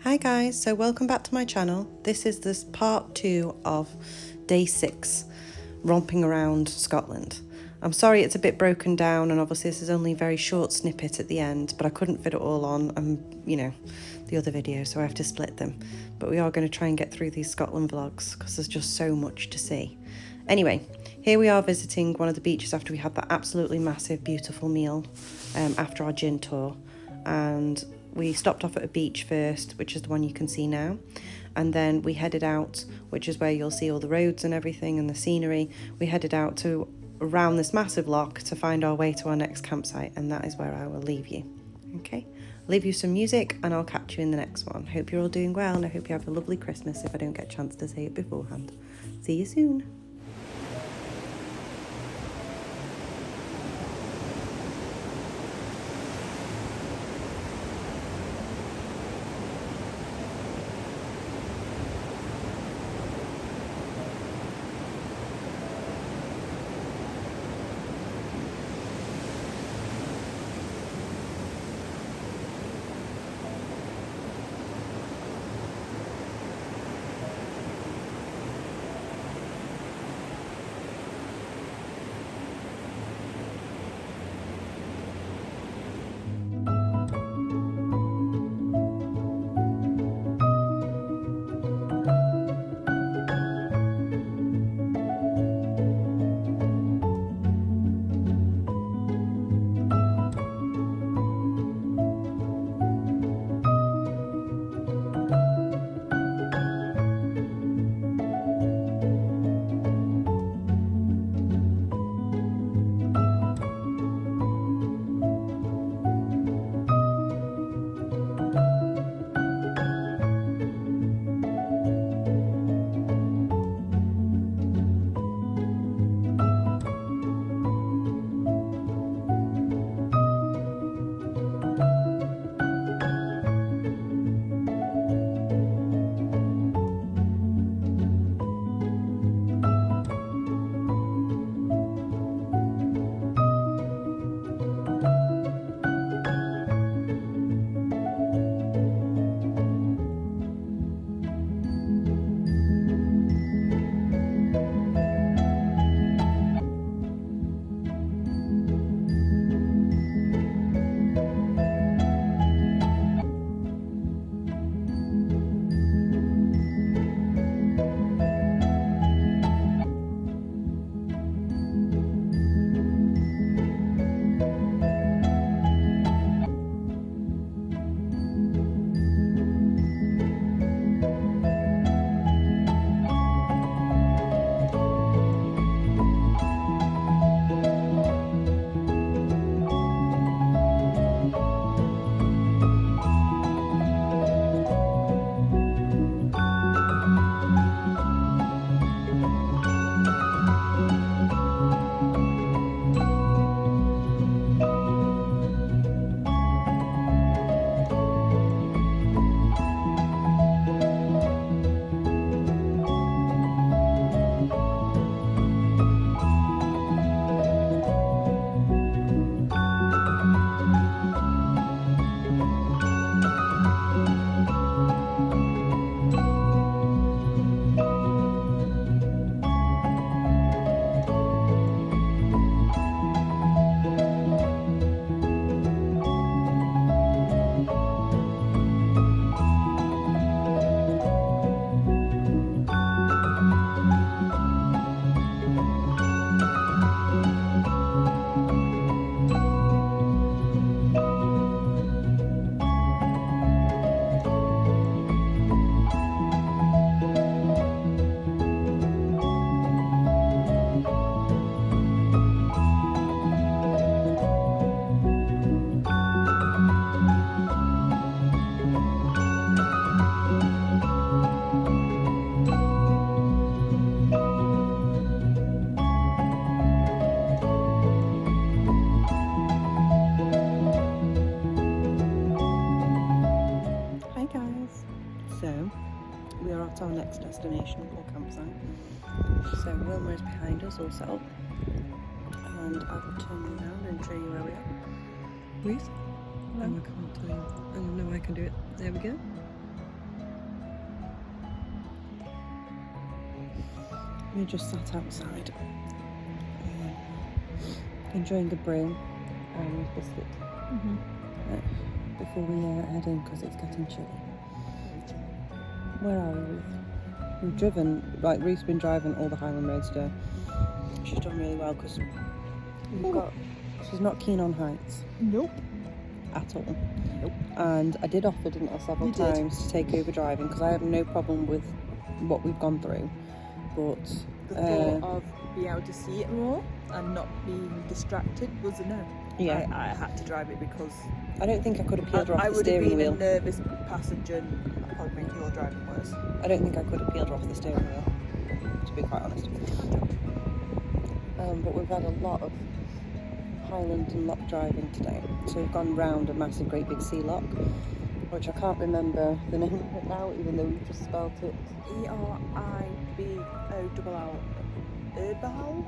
Hi guys, so welcome back to my channel. This is part 2 of day 6, romping around Scotland. I'm sorry it's a bit broken down, and obviously this is only a very short snippet at the end, but I couldn't fit it all on, the other video, so I have to split them. But we are going to try and get through these Scotland vlogs because there's just so much to see. Anyway, here we are visiting one of the beaches after we had that absolutely massive, beautiful meal after our gin tour, and we stopped off at a beach first, which is the one you can see now, and then we headed out, which is where you'll see all the roads and everything and the scenery. We headed out to around this massive loch to find our way to our next campsite, and that is where I will leave you. Okay, leave you some music and I'll catch you in the next one. Hope you're all doing well, and I hope you have a lovely Christmas if I don't get a chance to say it beforehand. See you soon. Our next destination or campsite. So Wilma is behind us, all set up, and I will turn you around and show you where we are. Breathe. No, I can't tell you. I don't know I can do it. There we go. We just sat outside, enjoying a brew and biscuit before we head in because it's getting chilly. Where are we, Ruth? We've driven, like Ruth's been driving all the Highland roads today. She's done really well because she's not keen on heights. Nope. At all. Nope. And I did offer, didn't I, several times to take over driving because I have no problem with what we've gone through. But the thought of being able to see it more and not being distracted was a no. Yeah. I had to drive it because I don't think I could have peeled her off I the would have steering been wheel. a nervous passenger and I'd probably make your driving worse. I don't think I could have peeled her off the steering wheel, to be quite honest. But we've had a lot of Highland and loch driving today. So we've gone round a massive, great big sea loch, which I can't remember the name of it now, even though we've just spelt it. ERIBOLL. Erbal.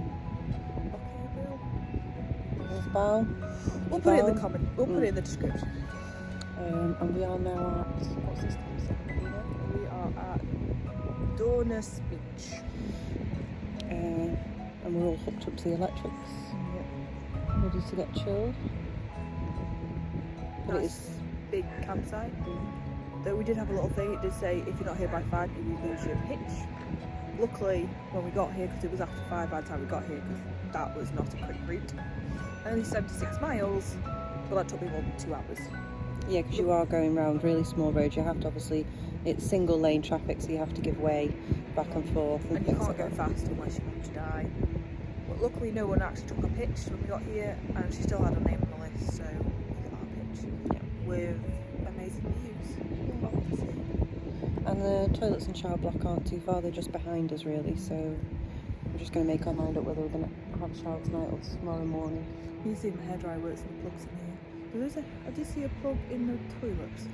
We'll put it in the comment. We'll put it in the description. And we are now at, what's this time? We are at Dornoch Beach. And we're all hooked up to the electrics. Yep. Ready to get chilled. But Nice it is big campsite. Though we did have a little thing, it did say if you're not here by 5 you lose your pitch. Luckily when we got here, because it was after 5 by the time we got here, because that was not a quick route. Only 76 miles, but that took me more than 2 hours. Yeah, because you are going round really small roads. You have to obviously, it's single lane traffic, so you have to give way back and forth. And you can't go fast unless you want to die. But luckily no one actually took a pitch when we got here, and she still had her name on the list, so we got our pitch. With amazing views. What to see. And the toilets and shower block aren't too far, they're just behind us really, so we're just going to make our mind up whether we're going to have a shower tonight or tomorrow morning. You see my hairdryer works and the plugs in here. I did see a plug in the toilets.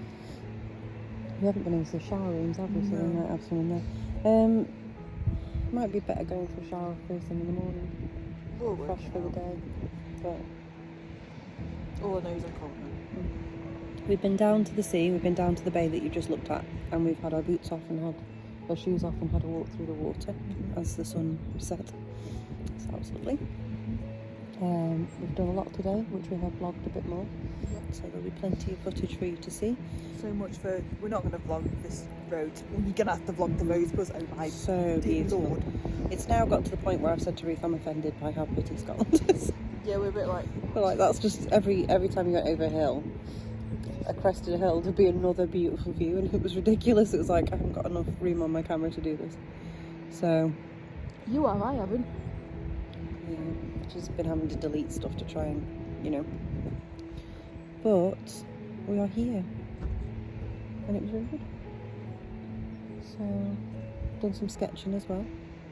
We haven't been into the shower rooms, have we? So we No. might have some in there. Might be better going for a shower first thing in the morning. Fresh for the day. But all I know is I'm cold now. we've been down to the sea, we've been down to the bay that you just looked at, and we've had our boots off and had our shoes off and had a walk through the water as the sun set. So that was lovely. We've done a lot today, which we have vlogged a bit more. Yep. So there'll be plenty of footage for you to see. So much for, we're not going to vlog this road. We're going to have to vlog the roads because oh my So dear beautiful. Lord. It's now got to the point where I've said to Ruth, I'm offended by how pretty Scotland is. Yeah, we're a bit like... But like that's just every time you went over a hill, a crested hill, there'd be another beautiful view, and it was ridiculous. It was like I haven't got enough room on my camera to do this. So You are, I haven't. yeah, just been having to delete stuff to try and, you know. But we are here, and it was really good. So done some sketching as well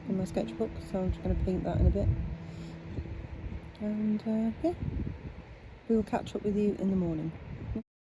in my sketchbook, so I'm just going to paint that in a bit. And yeah, we will catch up with you in the morning.